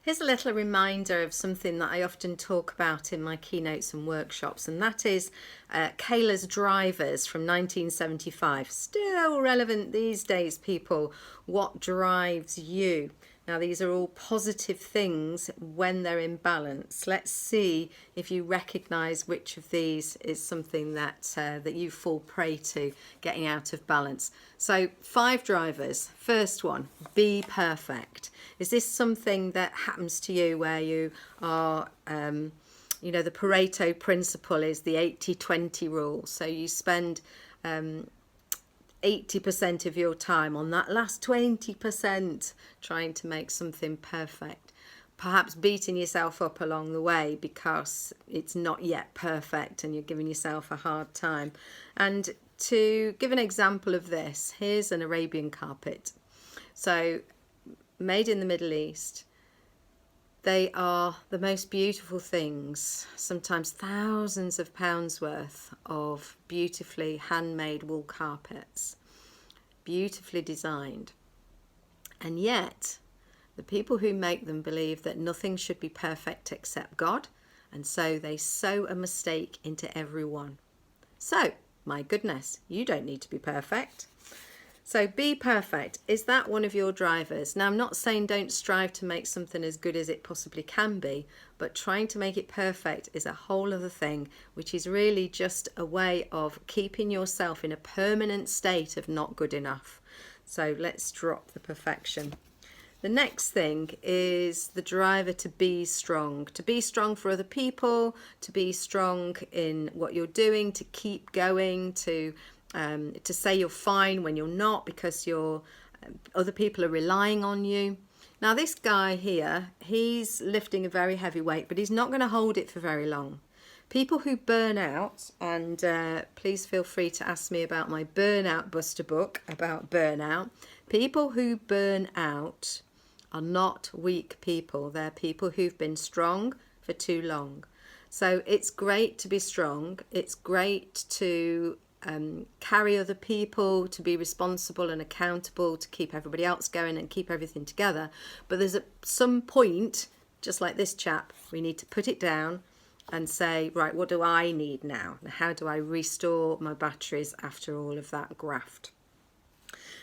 Here's a little reminder of something that I often talk about in my keynotes and workshops, and that is Kahler's drivers from 1975. Still relevant these days, people. What drives you? Now, these are all positive things when they're in balance. Let's see if you recognise which of these is something that that you fall prey to, getting out of balance. So, 5 drivers. First one, be perfect. Is this something that happens to you where you are, the Pareto principle is the 80-20 rule. So you spend 80% of your time on that last 20% trying to make something perfect, perhaps beating yourself up along the way because it's not yet perfect and you're giving yourself a hard time. And to give an example of this, here's an Arabian carpet. So made in the Middle East. They are the most beautiful things, sometimes thousands of pounds worth of beautifully handmade wool carpets, beautifully designed. And yet, the people who make them believe that nothing should be perfect except God, and so they sew a mistake into every one. So, my goodness, you don't need to be perfect. So be perfect. Is that one of your drivers? Now, I'm not saying don't strive to make something as good as it possibly can be, but trying to make it perfect is a whole other thing, which is really just a way of keeping yourself in a permanent state of not good enough. So let's drop the perfection. The next thing is the driver to be strong for other people, to be strong in what you're doing, to keep going, to say you're fine when you're not because other people are relying on you. Now this guy here, he's lifting a very heavy weight, but he's not going to hold it for very long. People who burn out, and please feel free to ask me about my Burnout Buster book about burnout. People who burn out are not weak people. They're people who've been strong for too long. So it's great to be strong. It's great to carry other people, to be responsible and accountable, to keep everybody else going and keep everything together. But there's at some point, just like this chap, we need to put it down and say, right, what do I need now? How do I restore my batteries after all of that graft?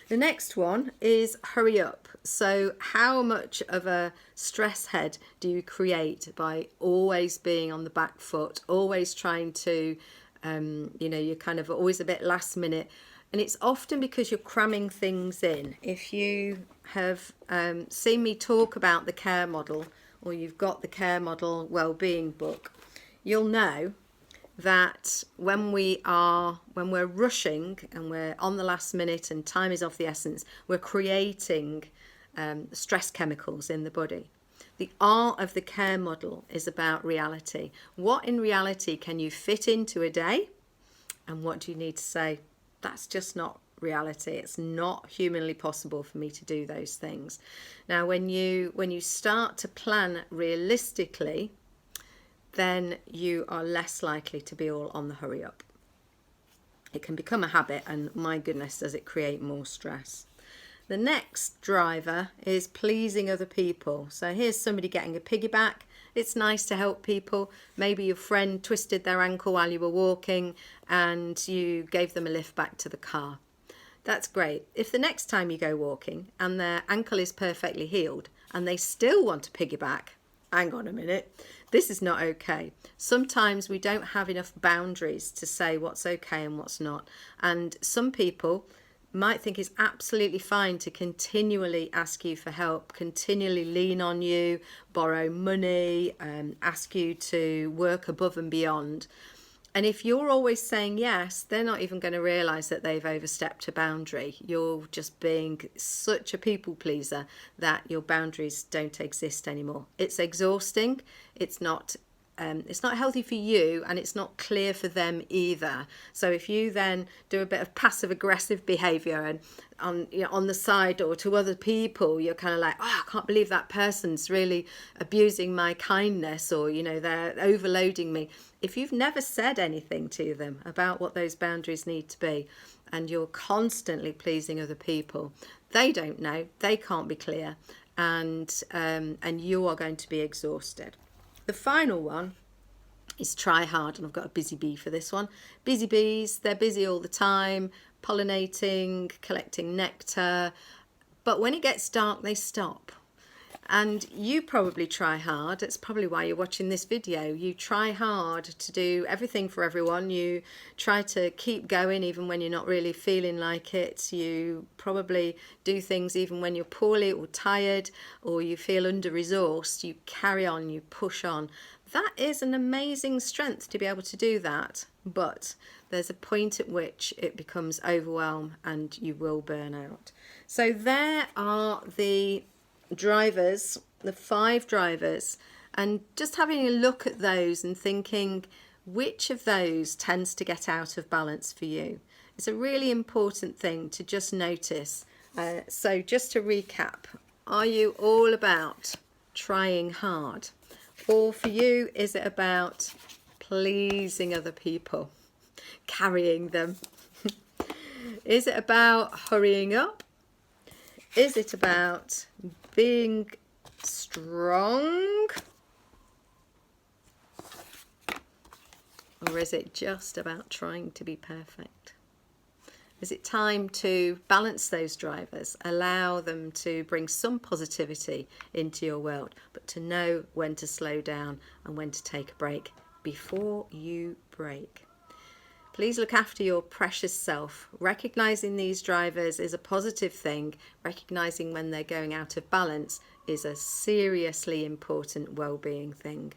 The next one is hurry up. So how much of a stress head do you create by always being on the back foot, always trying to you're kind of always a bit last minute, and it's often because you're cramming things in. If you have seen me talk about the CARE model, or you've got the CARE Model Wellbeing book, you'll know that when we're rushing and we're on the last minute and time is of the essence, we're creating stress chemicals in the body. The art of the CARE model is about reality. What in reality can you fit into a day? And what do you need to say? That's just not reality. It's not humanly possible for me to do those things. Now, when you start to plan realistically, then you are less likely to be all on the hurry up. It can become a habit, and my goodness, does it create more stress. The next driver is pleasing other people. So here's somebody getting a piggyback. It's nice to help people. Maybe your friend twisted their ankle while you were walking and you gave them a lift back to the car. That's great. If the next time you go walking and their ankle is perfectly healed and they still want to piggyback, hang on a minute, this is not okay. Sometimes we don't have enough boundaries to say what's okay and what's not. And some people might think it's absolutely fine to continually ask you for help, continually lean on you, borrow money, ask you to work above and beyond. And if you're always saying yes, they're not even going to realise that they've overstepped a boundary. You're just being such a people pleaser that your boundaries don't exist anymore. It's exhausting. It's not healthy for you, and it's not clear for them either. So if you then do a bit of passive aggressive behaviour and on the side or to other people, you're kind of like, oh, I can't believe that person's really abusing my kindness, or they're overloading me. If you've never said anything to them about what those boundaries need to be, and you're constantly pleasing other people, they don't know, they can't be clear. and you are going to be exhausted. The final one is try hard, and I've got a busy bee for this one. Busy bees, they're busy all the time, pollinating, collecting nectar, but when it gets dark, they stop. And you probably try hard. It's probably why you're watching this video. You try hard to do everything for everyone. You try to keep going even when you're not really feeling like it. You probably do things even when you're poorly or tired or you feel under-resourced. You carry on, you push on. That is an amazing strength to be able to do that. But there's a point at which it becomes overwhelm and you will burn out. So there are the drivers, the 5 drivers, and just having a look at those and thinking which of those tends to get out of balance for you. It's a really important thing to just notice. So just to recap, are you all about trying hard? Or for you, is it about pleasing other people, carrying them? Is it about hurrying up? Is it about being strong? Or is it just about trying to be perfect? Is it time to balance those drivers, allow them to bring some positivity into your world, but to know when to slow down and when to take a break before you break? Please look after your precious self. Recognizing these drivers is a positive thing. Recognizing when they're going out of balance is a seriously important well-being thing.